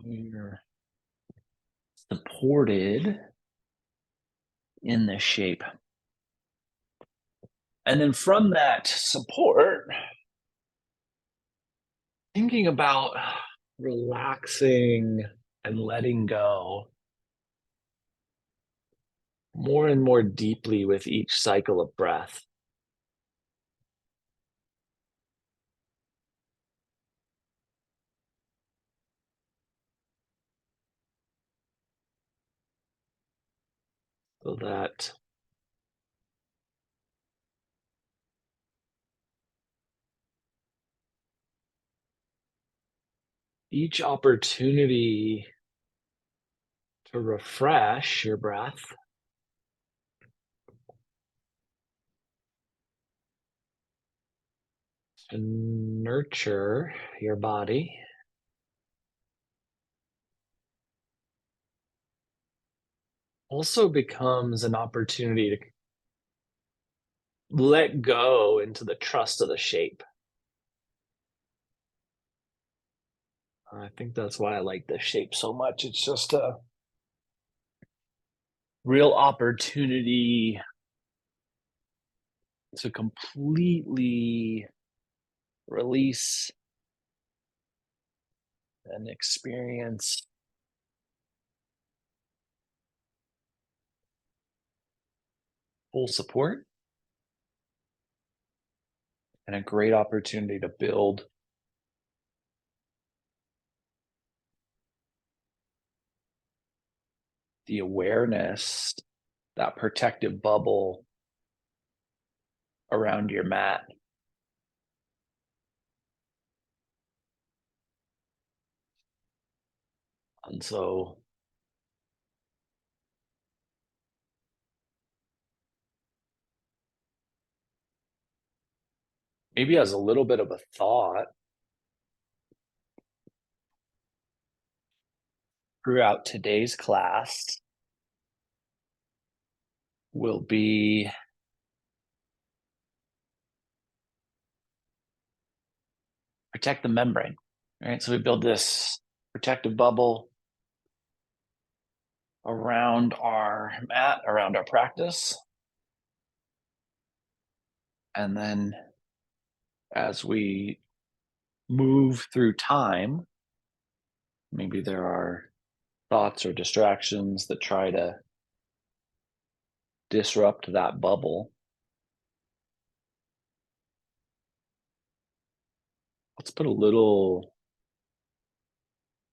We're supported in this shape. And then from that support, thinking about relaxing and letting go more and more deeply with each cycle of breath. So that each opportunity to refresh your breath, to nurture your body, also becomes an opportunity to let go into the trust of the shape. I think that's why I like this shape so much. It's just a real opportunity to completely release and experience full support, and a great opportunity to build the awareness, that protective bubble around your mat. And so maybe as a little bit of a thought throughout today's class will be protect the membrane. Right. So we build this protective bubble around our mat, around our practice. And then as we move through time, maybe there are thoughts or distractions that try to disrupt that bubble. Let's put a little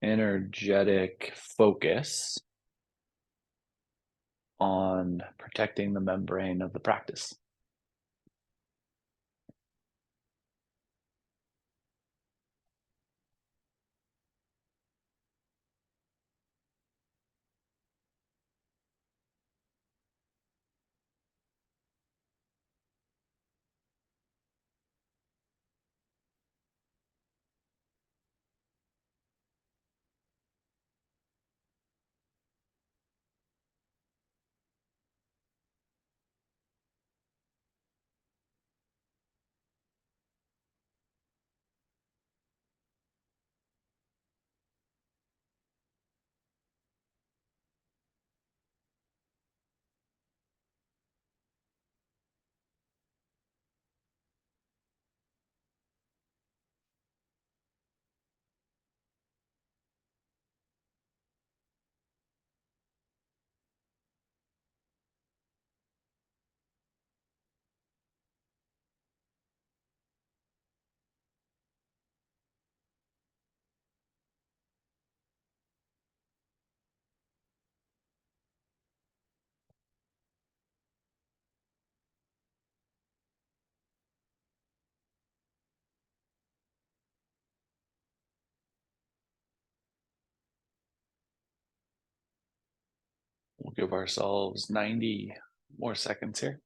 energetic focus on protecting the membrane of the practice. We'll give ourselves 90 more seconds here.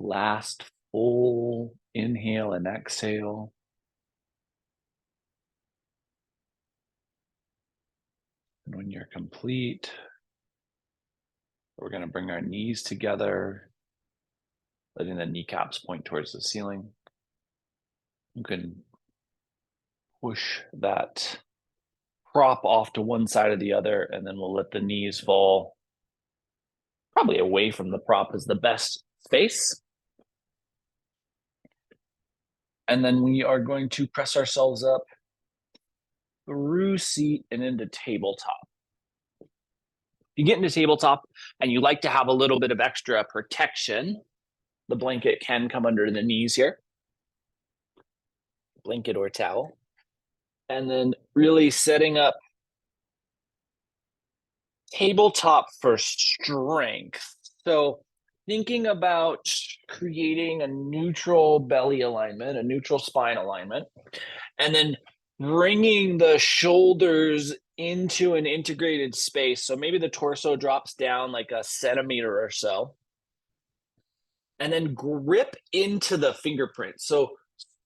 last full inhale and exhale. And when you're complete, we're going to bring our knees together, letting the kneecaps point towards the ceiling. You can push that prop off to one side or the other, and then we'll let the knees fall probably away from the prop is the best space. And then we are going to press ourselves up through seat and into tabletop. You get into tabletop and you like to have a little bit of extra protection. The blanket can come under the knees here, blanket or towel. And then really setting up tabletop for strength. So thinking about creating a neutral belly alignment, a neutral spine alignment, and then bringing the shoulders into an integrated space. So maybe the torso drops down like a centimeter or so, and then grip into the fingerprints. So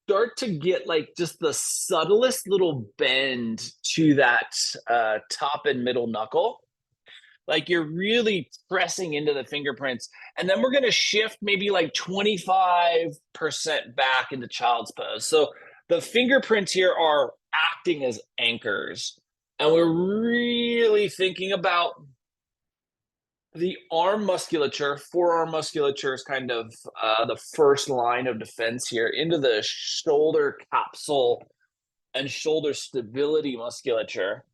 start to get like just the subtlest little bend to that top and middle knuckle. Like you're really pressing into the fingerprints. And then we're going to shift maybe like 25% back into child's pose. So the fingerprints here are acting as anchors. And we're really thinking about the arm musculature. Forearm musculature is kind of the first line of defense here into the shoulder capsule and shoulder stability musculature.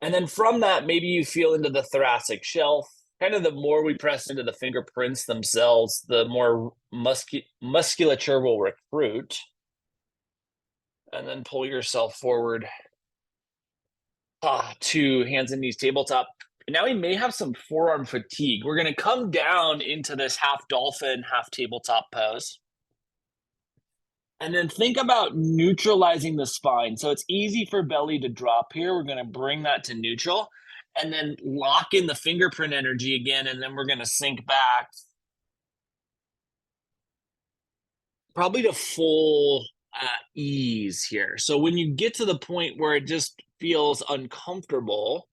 And then from that, maybe you feel into the thoracic shelf. Kind of the more we press into the fingerprints themselves, the more musculature will recruit. And then pull yourself forward to hands and knees tabletop. And now we may have some forearm fatigue. We're going to come down into this half dolphin, half tabletop pose. And then think about neutralizing the spine. So it's easy for belly to drop here. We're going to bring that to neutral and then lock in the fingerprint energy again. And then we're going to sink back probably to full ease here. So when you get to the point where it just feels uncomfortable,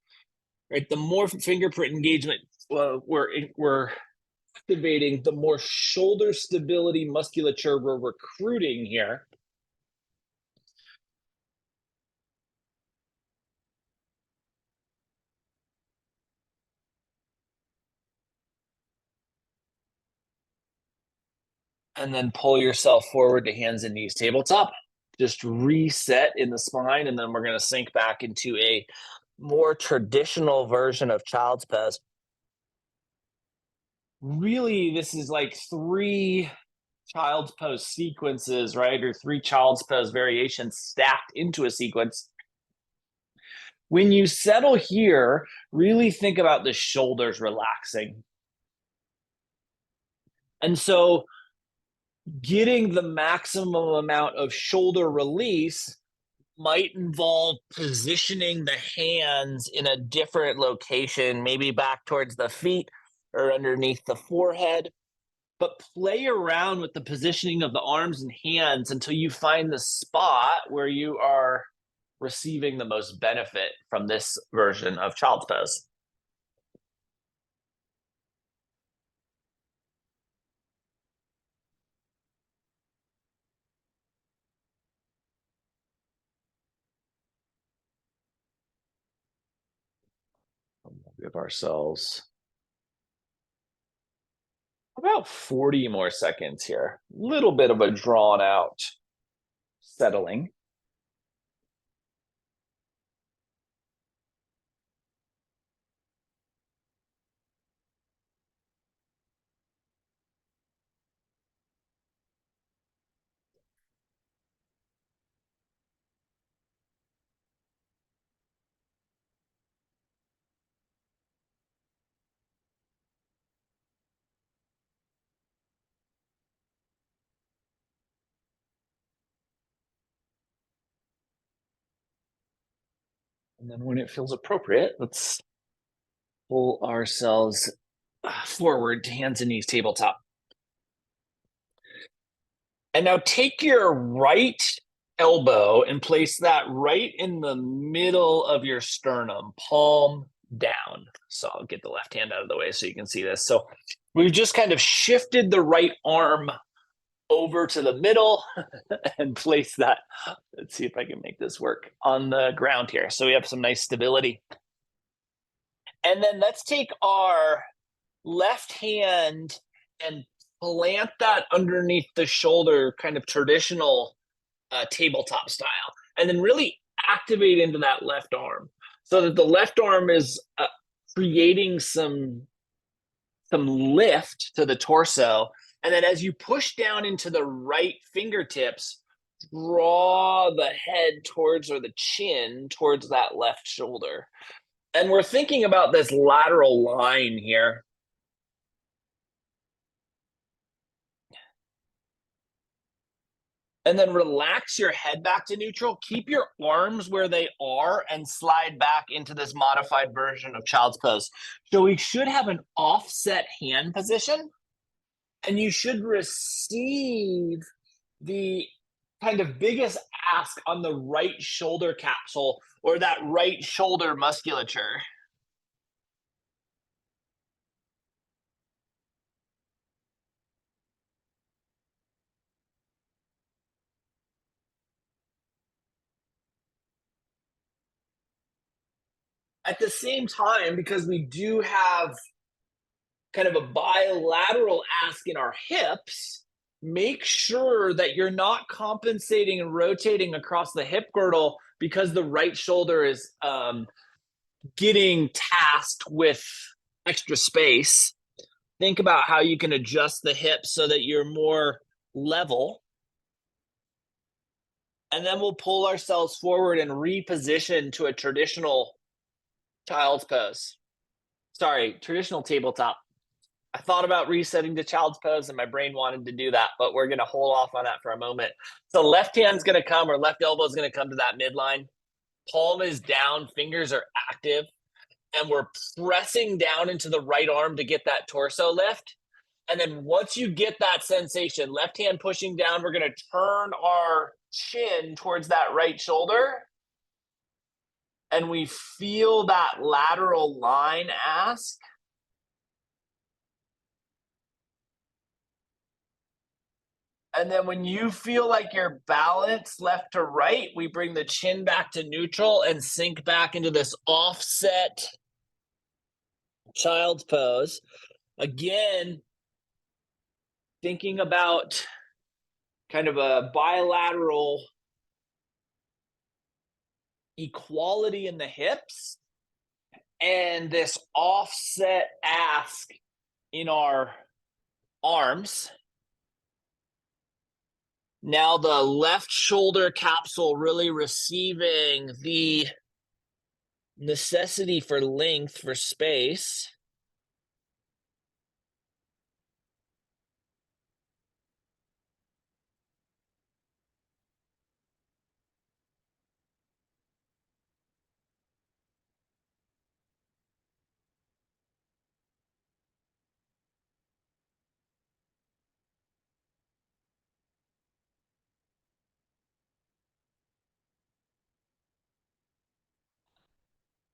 right, the more fingerprint engagement we're activating, the more shoulder stability musculature we're recruiting here. And then pull yourself forward to hands and knees tabletop. Just reset in the spine, and then we're going to sink back into a more traditional version of child's pose. Really, this is like 3 child's pose sequences, right? Or 3 child's pose variations stacked into a sequence. When you settle here, really think about the shoulders relaxing. And so getting the maximum amount of shoulder release might involve positioning the hands in a different location, maybe back towards the feet or underneath the forehead. But play around with the positioning of the arms and hands until you find the spot where you are receiving the most benefit from this version of child's pose. Give ourselves about 40 more seconds here. A little bit of a drawn out settling. And then when it feels appropriate, let's pull ourselves forward to hands and knees tabletop. And now take your right elbow and place that right in the middle of your sternum, palm down. So I'll get the left hand out of the way so you can see this. So we've just kind of shifted the right arm over to the middle and place that. Let's see if I can make this work on the ground here. So we have some nice stability. And then let's take our left hand and plant that underneath the shoulder, kind of traditional tabletop style, and then really activate into that left arm so that the left arm is creating some lift to the torso. And then as you push down into the right fingertips, draw the head towards, or the chin towards, that left shoulder. And we're thinking about this lateral line here. And then relax your head back to neutral. Keep your arms where they are and slide back into this modified version of child's pose. So we should have an offset hand position, and you should receive the kind of biggest ask on the right shoulder capsule, or that right shoulder musculature. At the same time, because we do have kind of a bilateral ask in our hips, make sure that you're not compensating and rotating across the hip girdle because the right shoulder is getting tasked with extra space. Think about how you can adjust the hips so that you're more level. And then we'll pull ourselves forward and reposition to a traditional child's pose. Sorry, traditional tabletop. I thought about resetting to child's pose and my brain wanted to do that, but we're going to hold off on that for a moment. So left hand's going to come, or left elbow is going to come to that midline. Palm is down, fingers are active, and we're pressing down into the right arm to get that torso lift. And then once you get that sensation, left hand pushing down, we're going to turn our chin towards that right shoulder. And we feel that lateral line ask. And then when you feel like you're balanced left to right, we bring the chin back to neutral and sink back into this offset child's pose. Again, thinking about kind of a bilateral equality in the hips and this offset ask in our arms. Now the left shoulder capsule really receiving the necessity for length, for space.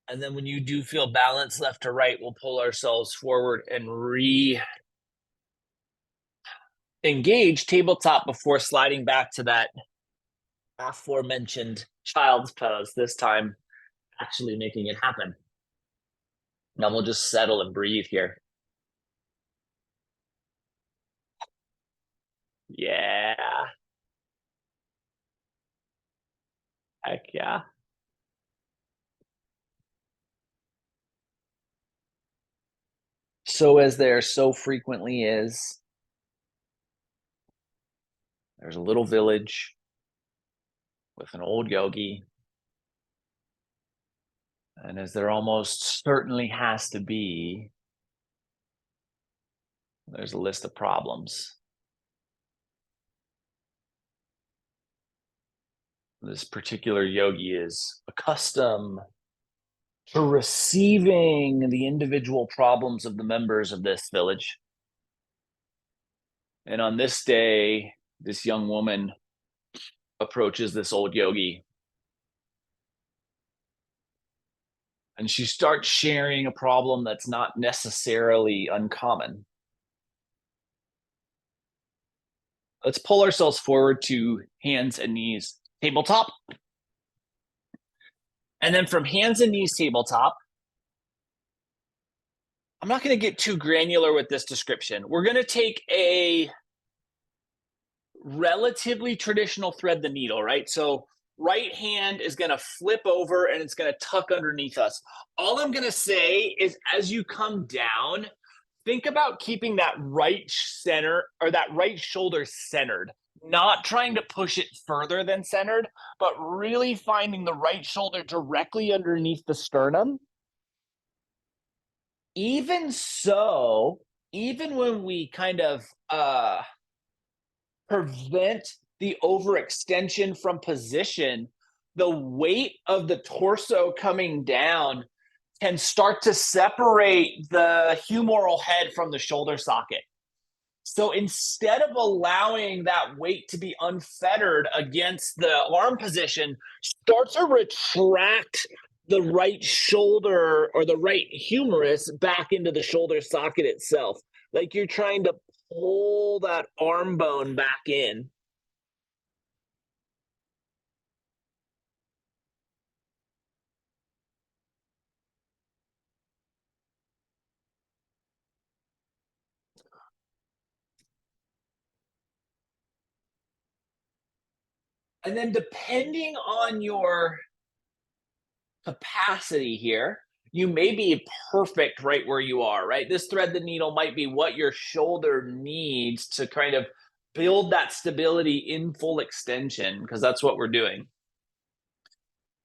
And then when you do feel balance left to right, we'll pull ourselves forward and re-engage tabletop before sliding back to that aforementioned child's pose, this time actually making it happen. Now we'll just settle and breathe here. Yeah. Heck yeah. So as there so frequently is, there's a little village with an old yogi. And as there almost certainly has to be, there's a list of problems. This particular yogi is accustomed to receiving the individual problems of the members of this village. And on this day, this young woman approaches this old yogi. And she starts sharing a problem that's not necessarily uncommon. Let's pull ourselves forward to hands and knees, tabletop. And then from hands and knees, tabletop, I'm not going to get too granular with this description. We're going to take a relatively traditional thread the needle, right? So right hand is going to flip over and it's going to tuck underneath us. All I'm going to say is as you come down, think about keeping that right center or that right shoulder centered, not trying to push it further than centered, but really finding the right shoulder directly underneath the sternum. Even so, even when we kind of prevent the overextension from position, the weight of the torso coming down can start to separate the humeral head from the shoulder socket. So instead of allowing that weight to be unfettered against the arm position, start to retract the right shoulder or the right humerus back into the shoulder socket itself. Like you're trying to pull that arm bone back in. And then depending on your capacity here, you may be perfect right where you are, right? This thread the needle might be what your shoulder needs to kind of build that stability in full extension, because that's what we're doing.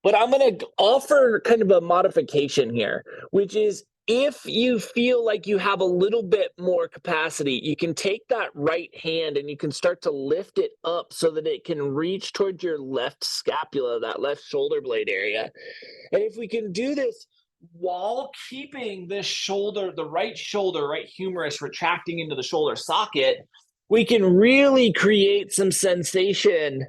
But I'm going to offer kind of a modification here, which is if you feel like you have a little bit more capacity, you can take that right hand and you can start to lift it up so that it can reach towards your left scapula, that left shoulder blade area. And if we can do this while keeping this shoulder, the right humerus retracting into the shoulder socket, we can really create some sensation,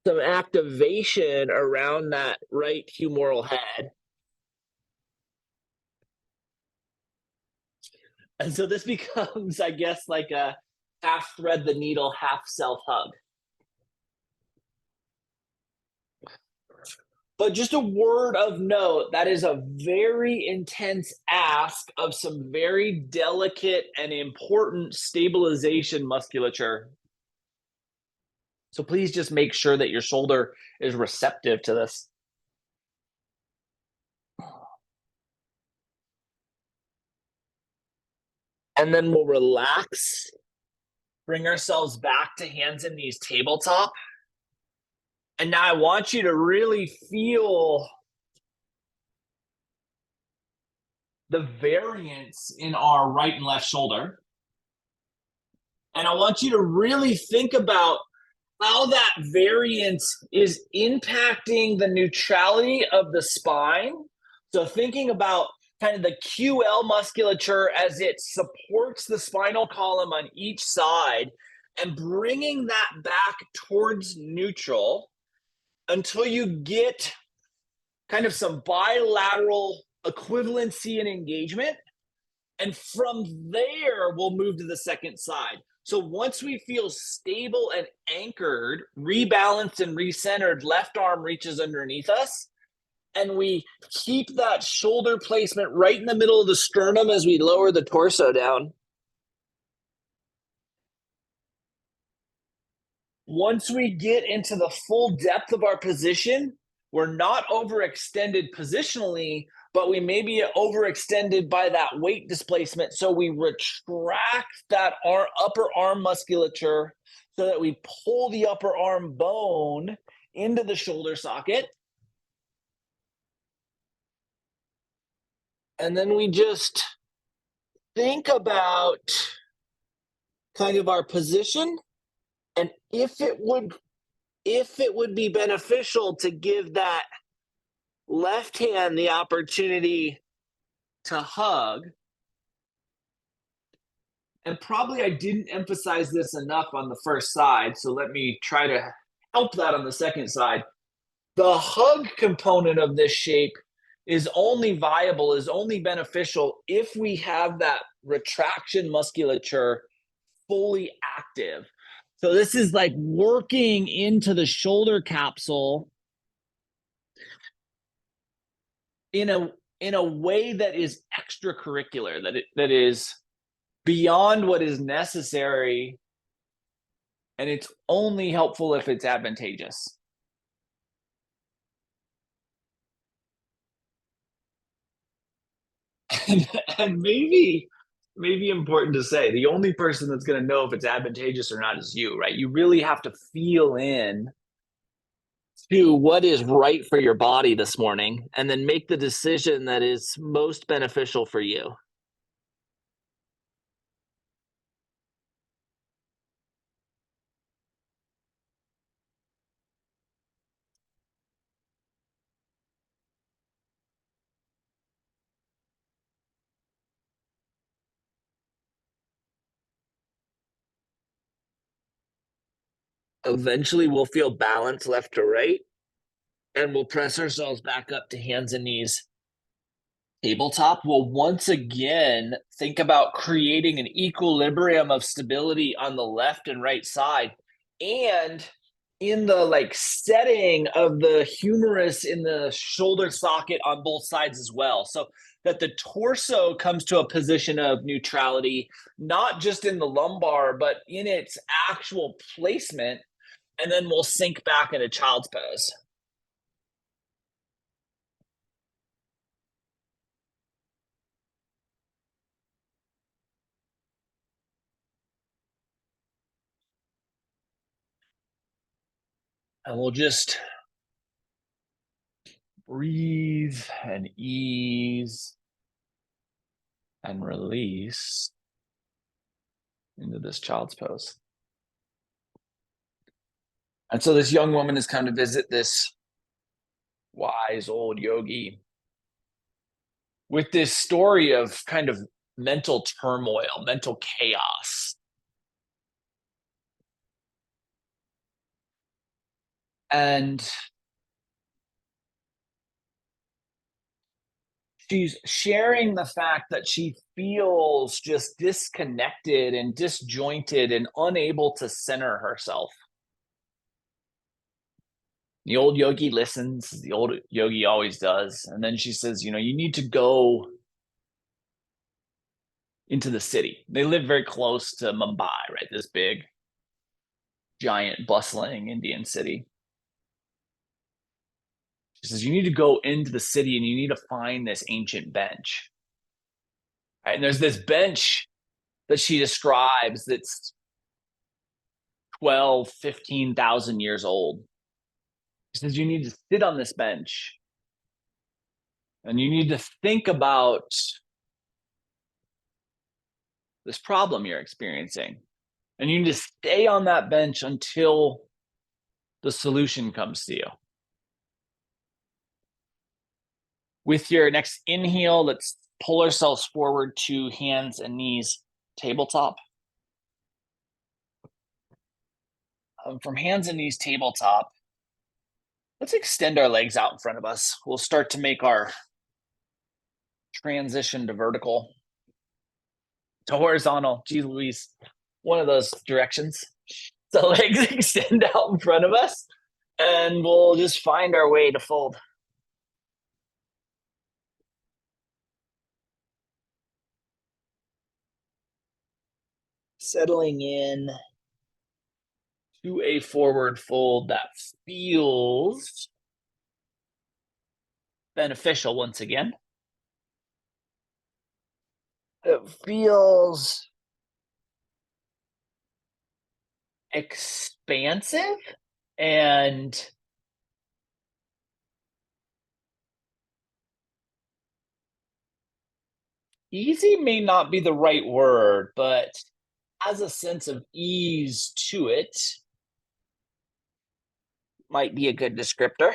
some activation around that right humeral head. And so this becomes, I guess, like a half thread the needle, half self hug. But just a word of note, that is a very intense ask of some very delicate and important stabilization musculature. So please just make sure that your shoulder is receptive to this. And then we'll relax, bring ourselves back to hands and knees, tabletop. And now I want you to really feel the variance in our right and left shoulder. And I want you to really think about how that variance is impacting the neutrality of the spine. So thinking about kind of the QL musculature as it supports the spinal column on each side and bringing that back towards neutral until you get kind of some bilateral equivalency and engagement. And from there, we'll move to the second side. So once we feel stable and anchored, rebalanced and recentered, left arm reaches underneath us, and we keep that shoulder placement right in the middle of the sternum as we lower the torso down. Once we get into the full depth of our position, we're not overextended positionally, but we may be overextended by that weight displacement. So we retract that upper arm musculature so that we pull the upper arm bone into the shoulder socket. And then we just think about kind of our position and if it would be beneficial to give that left hand the opportunity to hug, And probably I didn't emphasize this enough on the first side, so let me try to help that on the second side. The hug component of this shape is only viable, is only beneficial if we have that retraction musculature fully active. So this is like working into the shoulder capsule in a way that is extracurricular, that is beyond what is necessary, and it's only helpful if it's advantageous. And maybe important to say, the only person that's going to know if it's advantageous or not is you, right? You really have to feel in to what is right for your body this morning and then make the decision that is most beneficial for you. Eventually, we'll feel balance left to right, and we'll press ourselves back up to hands and knees. Tabletop will once again think about creating an equilibrium of stability on the left and right side, and in the like setting of the humerus in the shoulder socket on both sides as well, so that the torso comes to a position of neutrality, not just in the lumbar but in its actual placement, and then we'll sink back into child's pose. And we'll just breathe and ease and release into this child's pose. And so this young woman has come to visit this wise old yogi with this story of kind of mental turmoil, mental chaos. And she's sharing the fact that she feels just disconnected and disjointed and unable to center herself. The old yogi listens, the old yogi always does. And then she says, you need to go into the city. They live very close to Mumbai, right? This big, giant, bustling Indian city. She says, you need to go into the city and you need to find this ancient bench. Right? And there's this bench that she describes that's 12, 15,000 years old. She says, you need to sit on this bench and you need to think about this problem you're experiencing. And you need to stay on that bench until the solution comes to you. With your next inhale, let's pull ourselves forward to hands and knees, tabletop. From hands and knees, tabletop, let's extend our legs out in front of us. We'll start to make our transition to vertical, to horizontal. Geez Louise, one of those directions. So legs extend out in front of us, and we'll just find our way to fold. Settling in to a forward fold that feels beneficial once again. It feels expansive and easy may not be the right word, but has a sense of ease to it. Might be a good descriptor.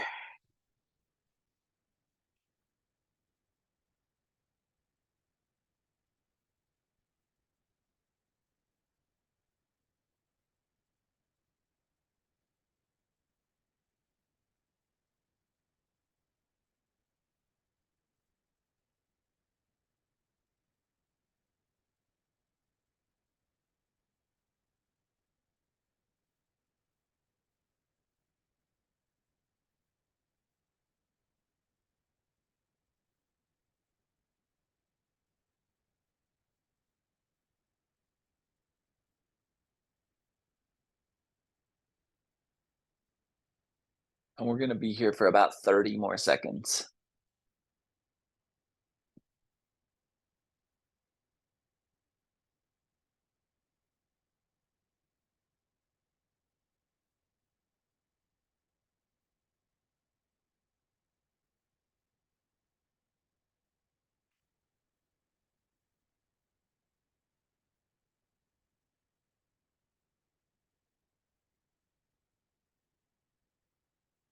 And we're going to be here for about 30 more seconds.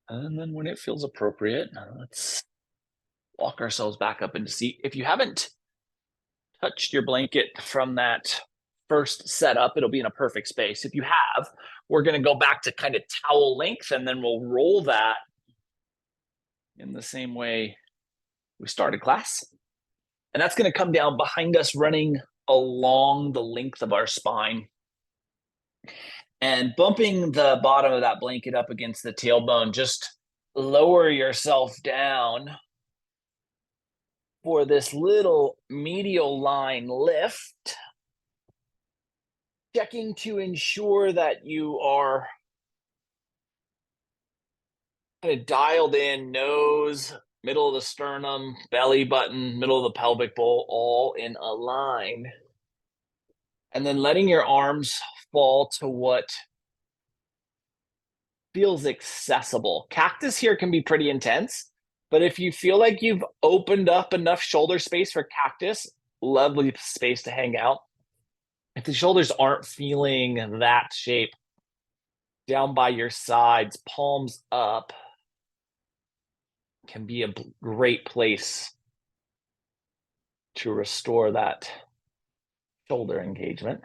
And then when it feels appropriate, let's walk ourselves back up into seat. If you haven't touched your blanket from that first setup, it'll be in a perfect space. If you have, we're going to go back to kind of towel length, and then we'll roll that in the same way we started class. And that's going to come down behind us, running along the length of our spine and bumping the bottom of that blanket up against the tailbone. Just lower yourself down for this little medial line lift, checking to ensure that you are kind of dialed in, nose, middle of the sternum, belly button, middle of the pelvic bowl, all in a line. And then letting your arms fall to what feels accessible. Cactus here can be pretty intense, but if you feel like you've opened up enough shoulder space for cactus, lovely space to hang out. If the shoulders aren't feeling that shape, down by your sides, palms up, can be a great place to restore that shoulder engagement.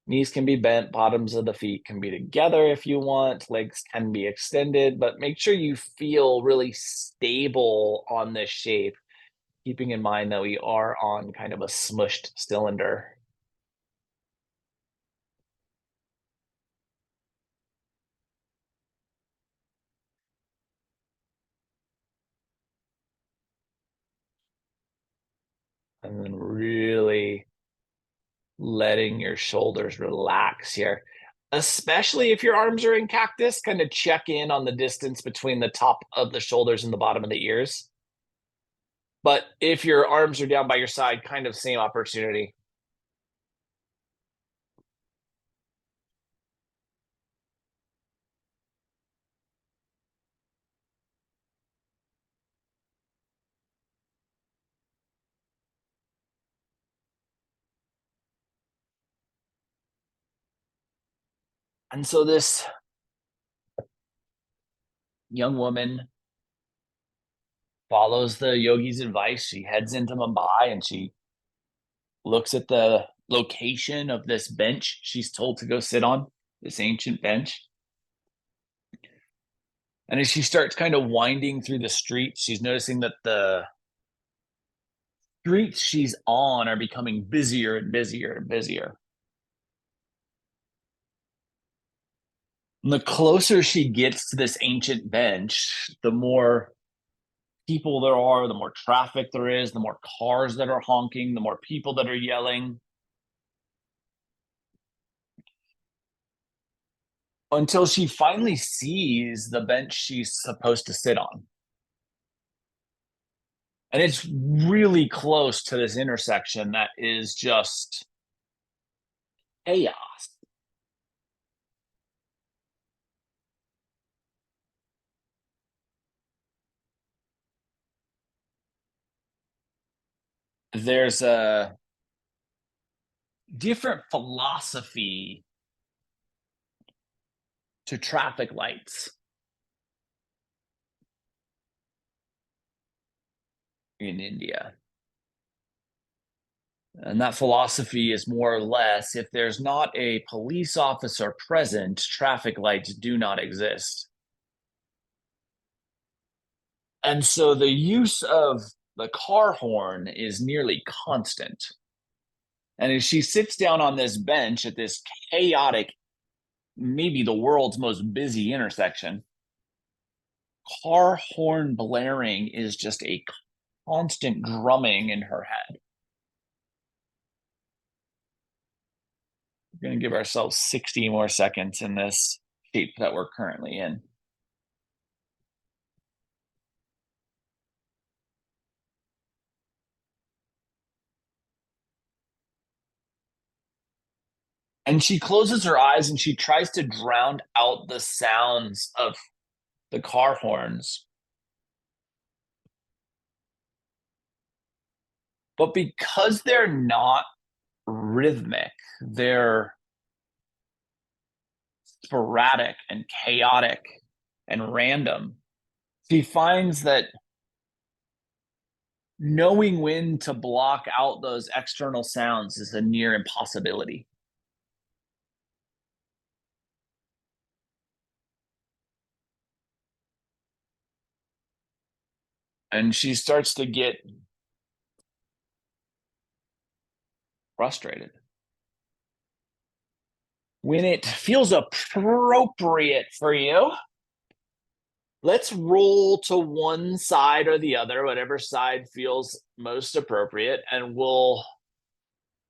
Knees can be bent, bottoms of the feet can be together if you want, legs can be extended, but make sure you feel really stable on this shape, keeping in mind that we are on kind of a smushed cylinder. And then really letting your shoulders relax here, especially if your arms are in cactus. Kind of check in on the distance between the top of the shoulders and the bottom of the ears. But if your arms are down by your side, kind of same opportunity. And so this young woman follows the yogi's advice. She heads into Mumbai and she looks at the location of this bench she's told to go sit on, this ancient bench. And as she starts kind of winding through the streets, she's noticing that the streets she's on are becoming busier and busier and busier. And the closer she gets to this ancient bench, the more people there are, the more traffic there is, the more cars that are honking, the more people that are yelling. Until she finally sees the bench she's supposed to sit on. And it's really close to this intersection that is just chaos. There's a different philosophy to traffic lights in India. And that philosophy is more or less, if there's not a police officer present, traffic lights do not exist. And so the use of the car horn is nearly constant. And as she sits down on this bench at this chaotic, maybe the world's most busy intersection, car horn blaring is just a constant drumming in her head. We're going to give ourselves 60 more seconds in this shape that we're currently in. And she closes her eyes and she tries to drown out the sounds of the car horns. But because they're not rhythmic, they're sporadic and chaotic and random. She finds that knowing when to block out those external sounds is a near impossibility. And she starts to get frustrated. When it feels appropriate for you, let's roll to one side or the other, whatever side feels most appropriate, and we'll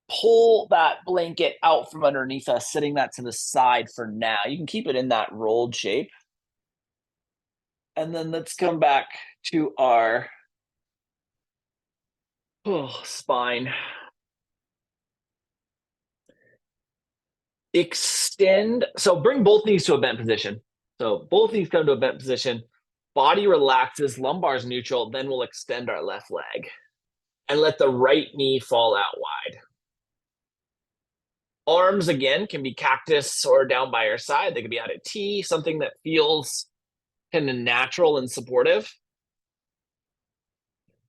pull that blanket out from underneath us, setting that to the side for now. You can keep it in that rolled shape. And then let's come back to our spine. Extend. So bring both knees to a bent position. So both knees come to a bent position. Body relaxes, lumbar's neutral. Then we'll extend our left leg and let the right knee fall out wide. Arms, again, can be cactus or down by your side. They can be out at T, something that feels kind of natural and supportive.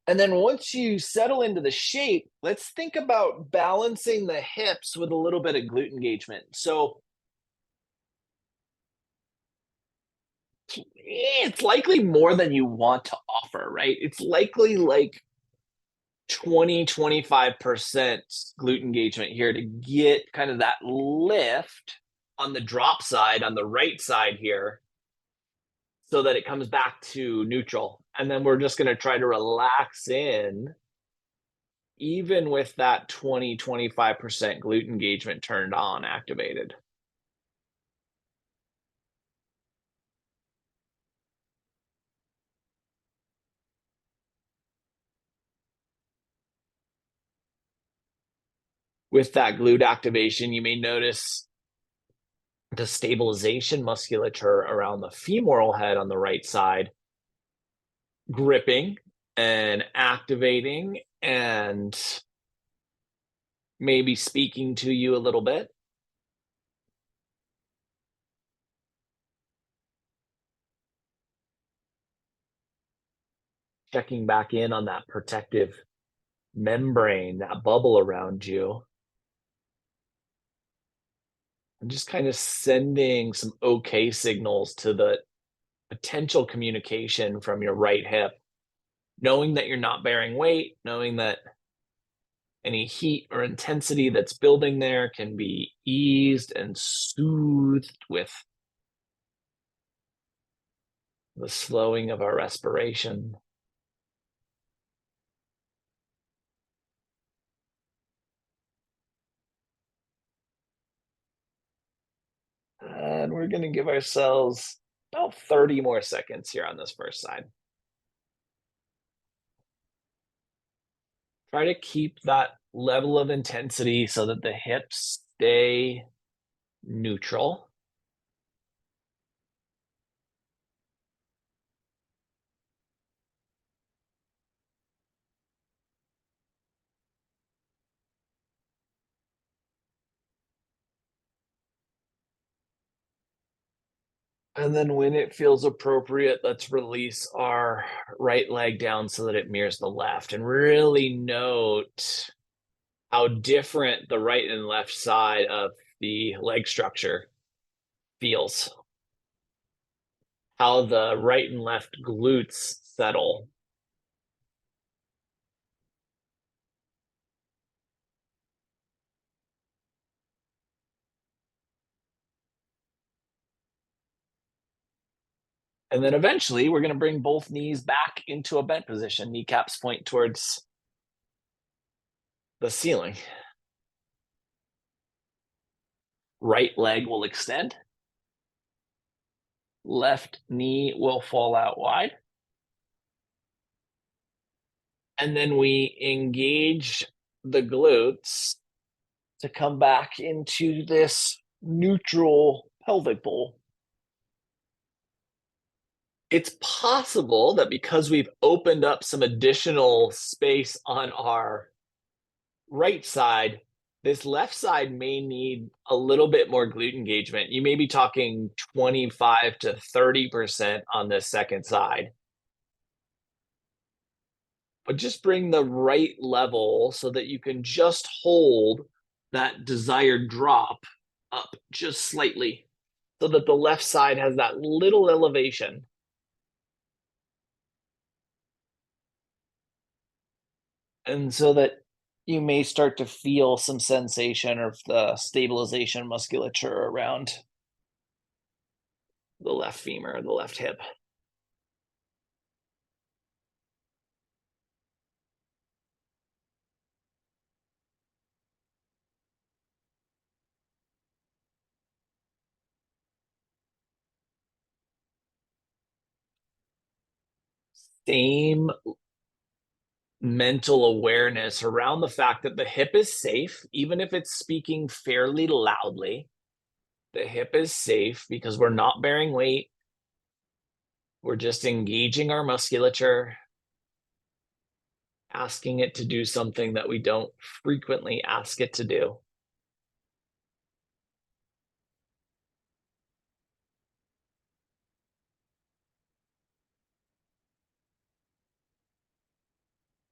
And then once you settle into the shape, let's think about balancing the hips with a little bit of glute engagement. So it's likely more than you want to offer, right? It's likely like 20-25% glute engagement here to get kind of that lift on the drop side, on the right side here, so that it comes back to neutral. And then we're just going to try to relax in, even with that 20-25% glute engagement turned on, activated. With that glute activation, you may notice the stabilization musculature around the femoral head on the right side gripping and activating and maybe speaking to you a little bit. Checking back in on that protective membrane, that bubble around you. And just kind of sending some okay signals to the potential communication from your right hip, knowing that you're not bearing weight, knowing that any heat or intensity that's building there can be eased and soothed with the slowing of our respiration. And we're going to give ourselves about 30 more seconds here on this first side. Try to keep that level of intensity so that the hips stay neutral. And then when it feels appropriate, let's release our right leg down so that it mirrors the left, and really note how different the right and left side of the leg structure feels. How the right and left glutes settle. And then eventually we're going to bring both knees back into a bent position. Kneecaps point towards the ceiling. Right leg will extend. Left knee will fall out wide. And then we engage the glutes to come back into this neutral pelvic bowl. It's possible that because we've opened up some additional space on our right side, this left side may need a little bit more glute engagement. You may be talking 25 to 30% on this second side. But just bring the right level so that you can just hold that desired drop up just slightly so that the left side has that little elevation. And so that you may start to feel some sensation of the stabilization musculature around the left femur, the left hip. Same mental awareness around the fact that the hip is safe, even if it's speaking fairly loudly. The hip is safe because we're not bearing weight. We're just engaging our musculature, asking it to do something that we don't frequently ask it to do.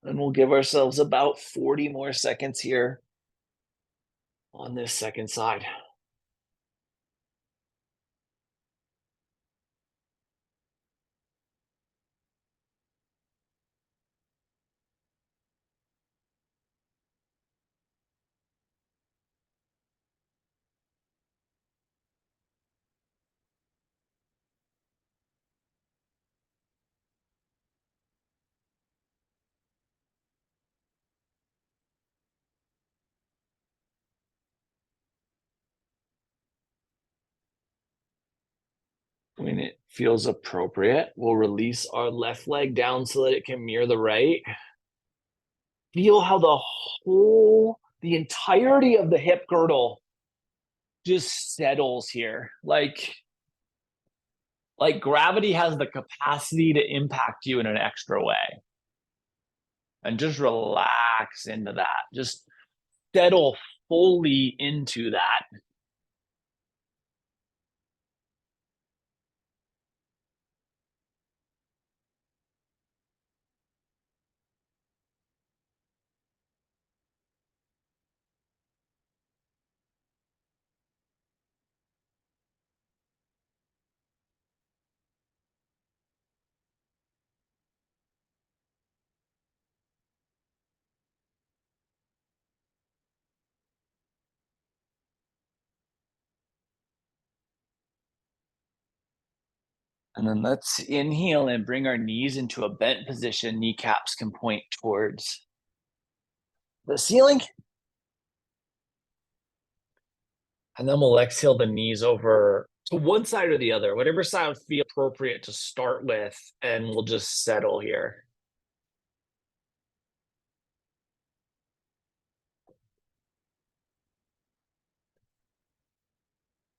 And we'll give ourselves about 40 more seconds here on this second side. When it feels appropriate, we'll release our left leg down so that it can mirror the right. Feel how the entirety of the hip girdle just settles here. Like gravity has the capacity to impact you in an extra way. And just relax into that. Just settle fully into that. And then let's inhale and bring our knees into a bent position. Kneecaps can point towards the ceiling. And then we'll exhale the knees over to one side or the other, whatever side would feel appropriate to start with. And we'll just settle here.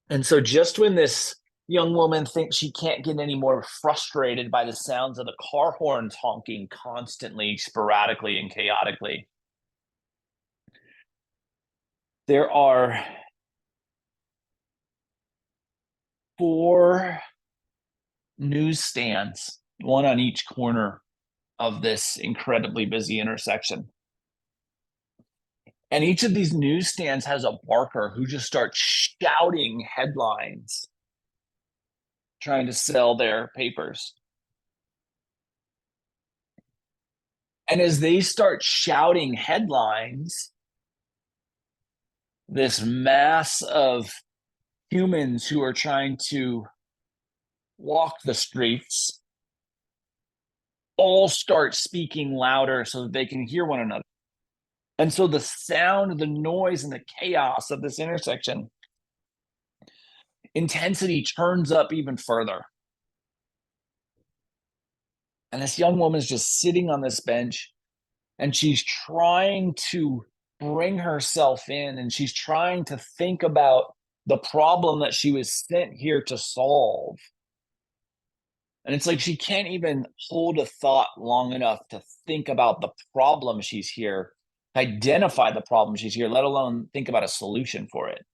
And so just when this young woman thinks she can't get any more frustrated by the sounds of the car horns honking constantly, sporadically, and chaotically, there are 4 newsstands, one on each corner of this incredibly busy intersection. And each of these newsstands has a barker who just starts shouting headlines, trying to sell their papers. And as they start shouting headlines, this mass of humans who are trying to walk the streets all start speaking louder so that they can hear one another. And so the sound, the noise, and the chaos of this intersection, intensity turns up even further. And this young woman's just sitting on this bench and she's trying to bring herself in and she's trying to think about the problem that she was sent here to solve. And it's like she can't even hold a thought long enough to think about the problem she's here, identify the problem she's here, let alone think about a solution for it.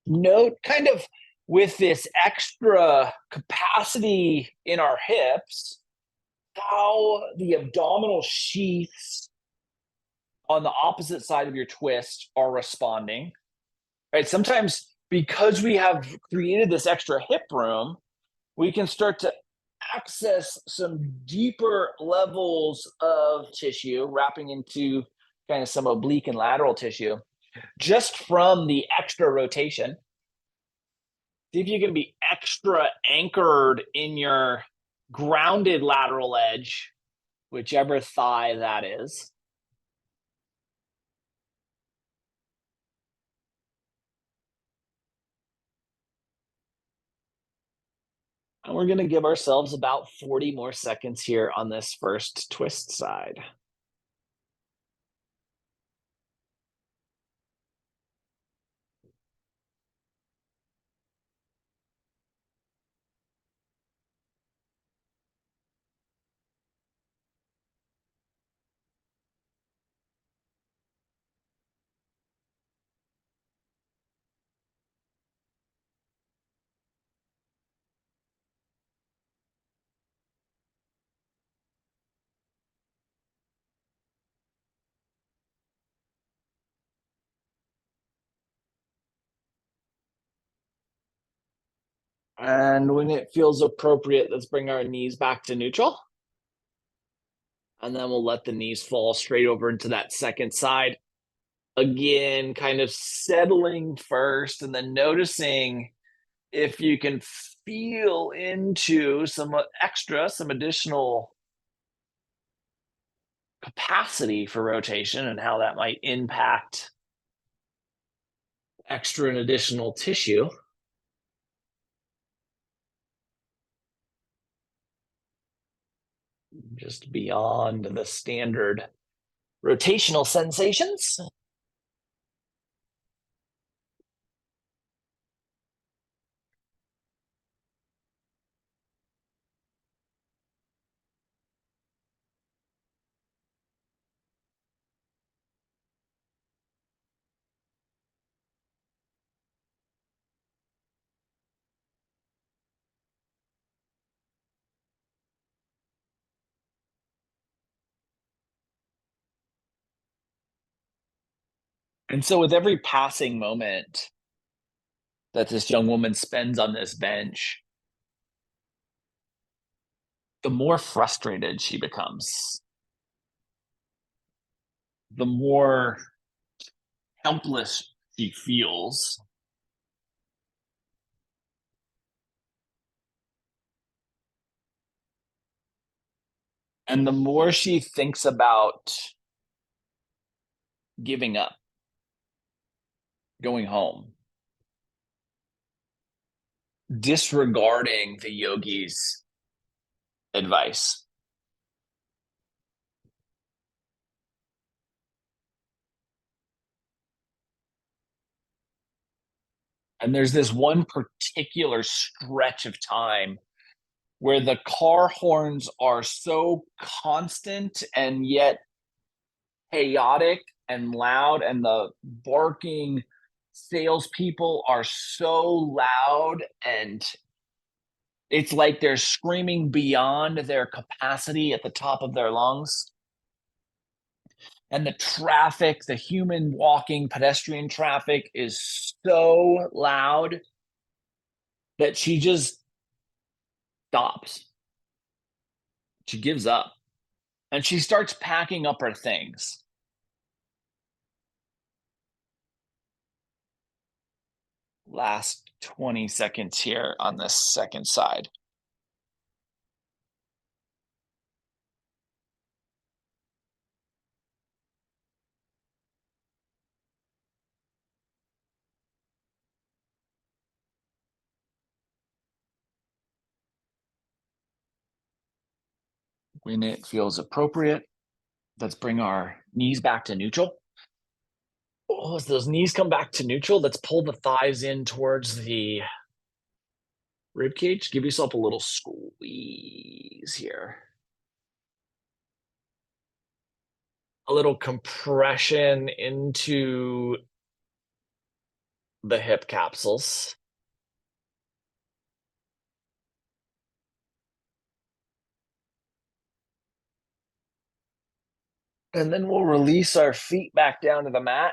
Note kind of with this extra capacity in our hips, how the abdominal sheaths on the opposite side of your twist are responding, right? Sometimes because we have created this extra hip room, we can start to access some deeper levels of tissue, wrapping into kind of some oblique and lateral tissue just from the extra rotation. See if you can be extra anchored in your grounded lateral edge, whichever thigh that is. And we're going to give ourselves about 40 more seconds here on this first twist side. And when it feels appropriate, let's bring our knees back to neutral. And then we'll let the knees fall straight over into that second side. Again, kind of settling first and then noticing if you can feel into some extra, some additional capacity for rotation and how that might impact extra and additional tissue. Just beyond the standard rotational sensations. And so, with every passing moment that this young woman spends on this bench, the more frustrated she becomes, the more helpless she feels. And the more she thinks about giving up, going home, disregarding the yogi's advice. And there's this one particular stretch of time where the car horns are so constant and yet chaotic and loud, and the barking salespeople are so loud, and it's like they're screaming beyond their capacity at the top of their lungs. And the traffic, the human walking pedestrian traffic is so loud that she just stops. She gives up and she starts packing up her things. Last 20 seconds here on this second side. when it feels appropriate. Let's bring our knees back to neutral. Oh, as those knees come back to neutral, let's pull the thighs in towards the rib cage. Give yourself a little squeeze here. A little compression into the hip capsules. And then we'll release our feet back down to the mat.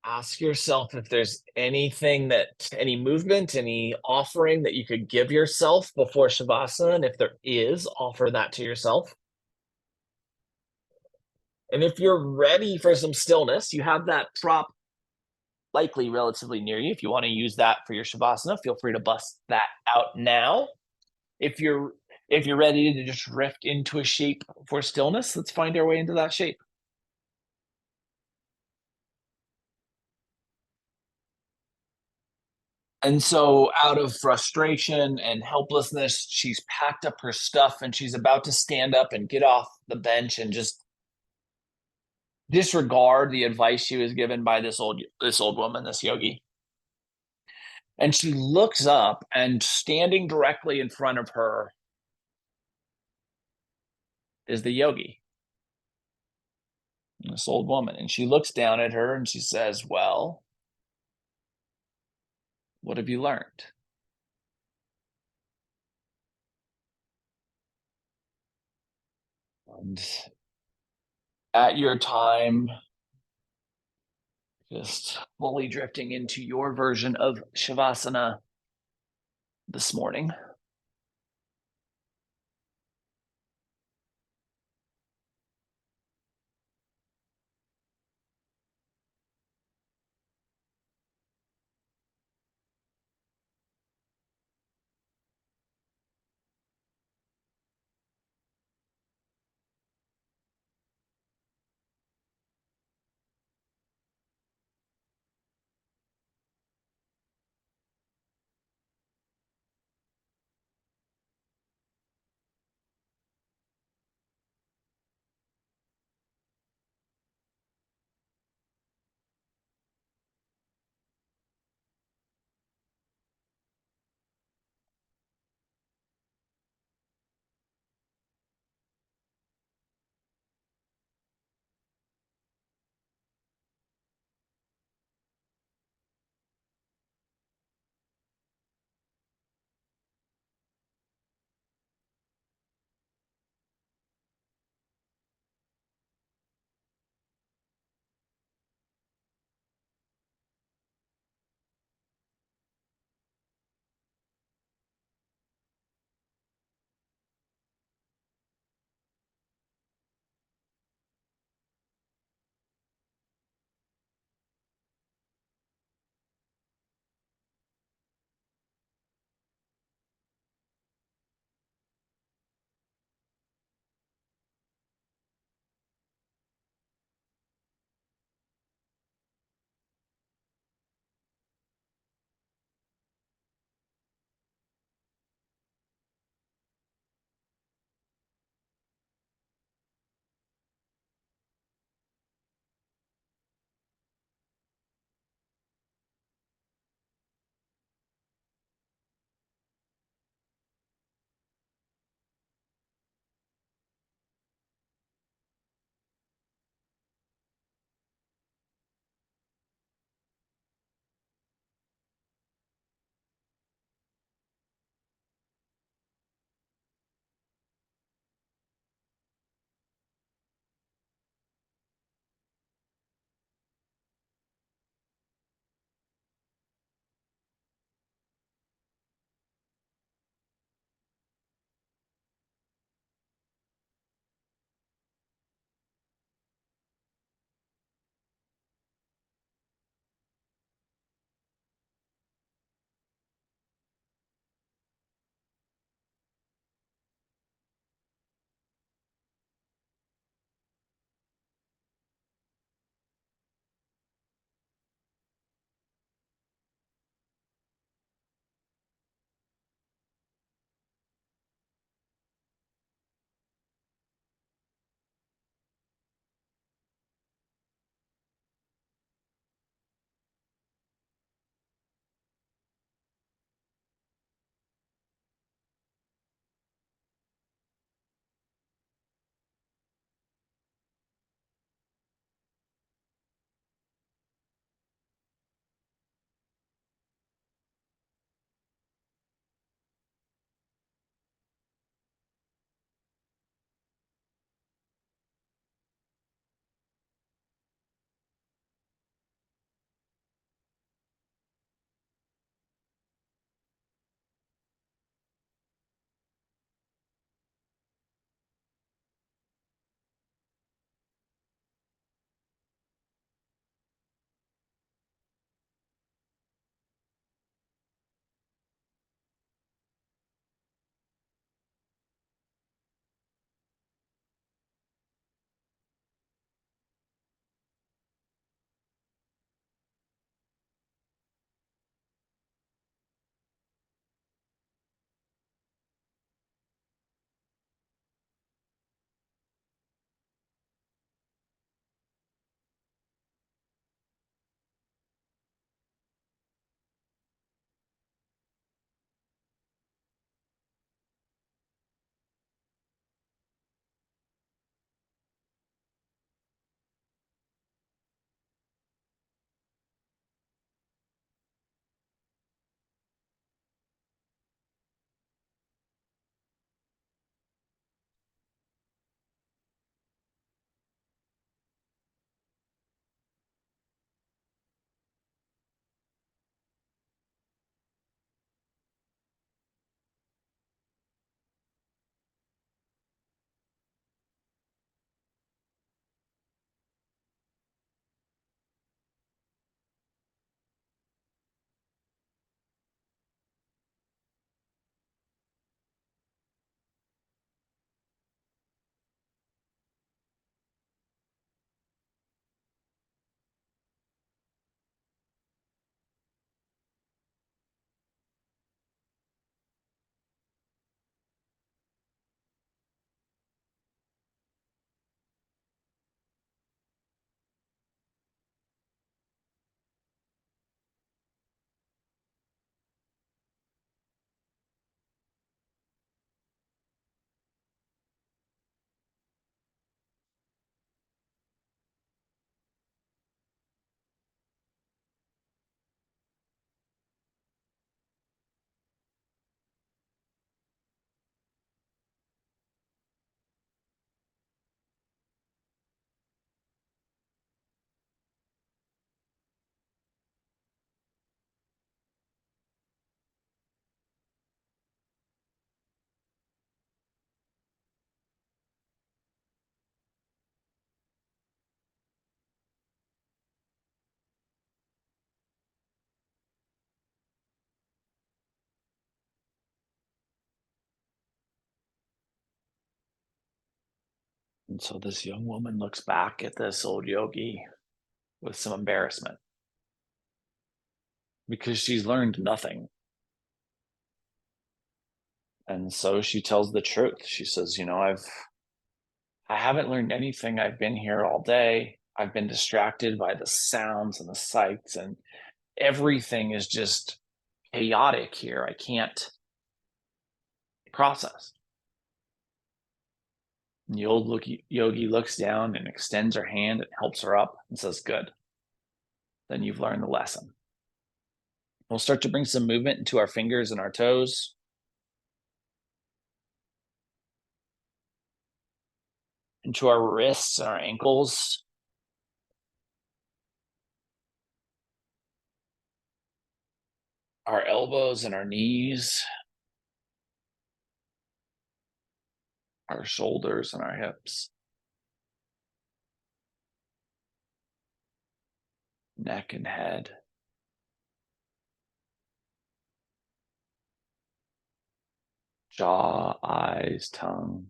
Ask yourself if there's anything any movement, any offering that you could give yourself before Shavasana. And if there is, offer that to yourself. And if you're ready for some stillness, you have that prop likely relatively near you. If you want to use that for your Shavasana, feel free to bust that out now. If you're ready to just drift into a shape for stillness, let's find our way into that shape. And so, out of frustration and helplessness, she's packed up her stuff and she's about to stand up and get off the bench and just disregard the advice she was given by this old woman, this yogi. And she looks up, and standing directly in front of her is the yogi, this old woman. And she looks down at her and she says, "Well, what have you learned?" And at your time, just fully drifting into your version of Shavasana this morning. And so this young woman looks back at this old yogi with some embarrassment because she's learned nothing. And so she tells the truth. She says, I haven't learned anything. I've been here all day. I've been distracted by the sounds and the sights, and everything is just chaotic here. I can't process. And the old yogi looks down and extends her hand and helps her up and says, good. Then you've learned the lesson. We'll start to bring some movement into our fingers and our toes. Into our wrists and our ankles. Our elbows and our knees. Our shoulders and our hips. Neck and head. Jaw, eyes, tongue.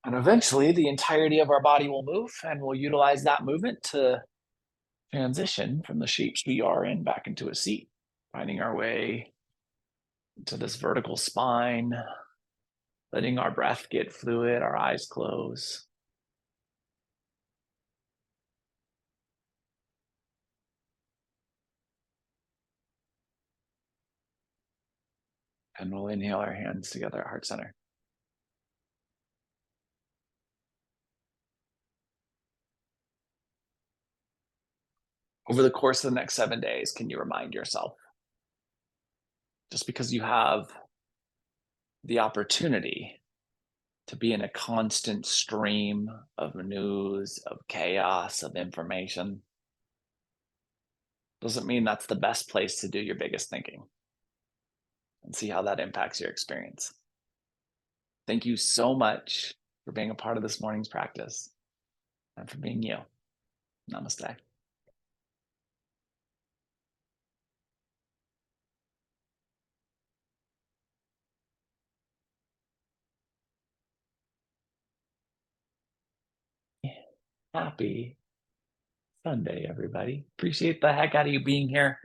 And eventually the entirety of our body will move, and we'll utilize that movement to transition from the shapes we are in back into a seat, finding our way into this vertical spine, letting our breath get fluid, our eyes close. And we'll inhale our hands together at heart center. Over the course of the next 7 days, can you remind yourself, just because you have the opportunity to be in a constant stream of news, of chaos, of information, doesn't mean that's the best place to do your biggest thinking, and see how that impacts your experience. Thank you so much for being a part of this morning's practice and for being you. Namaste. Happy Sunday, everybody. Appreciate the heck out of you being here.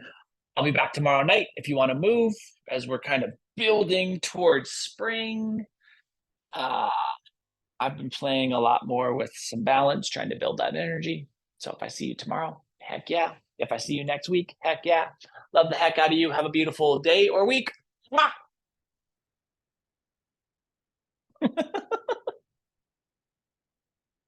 I'll be back tomorrow night if you want to move, as we're kind of building towards spring. I've been playing a lot more with some balance, trying to build that energy. So if I see you tomorrow, heck yeah. If I see you next week, heck yeah. Love the heck out of you. Have a beautiful day or week. Mwah!